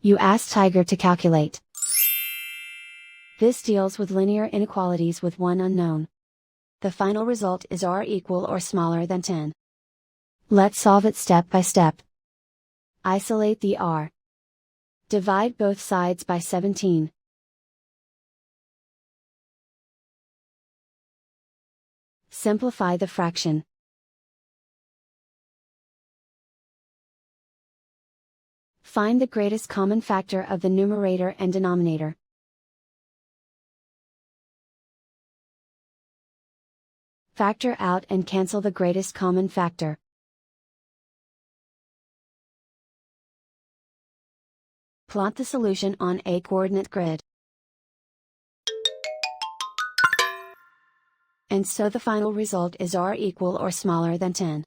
You ask Tiger to calculate. This deals with linear inequalities with one unknown. The final result is r equal or smaller than 10. Let's solve it step by step. Isolate the r. Divide both sides by 17. Simplify the fraction. Find the greatest common factor of the numerator and denominator. Factor out and cancel the greatest common factor. Plot the solution on a coordinate grid. And so the final result is r equal or smaller than 10.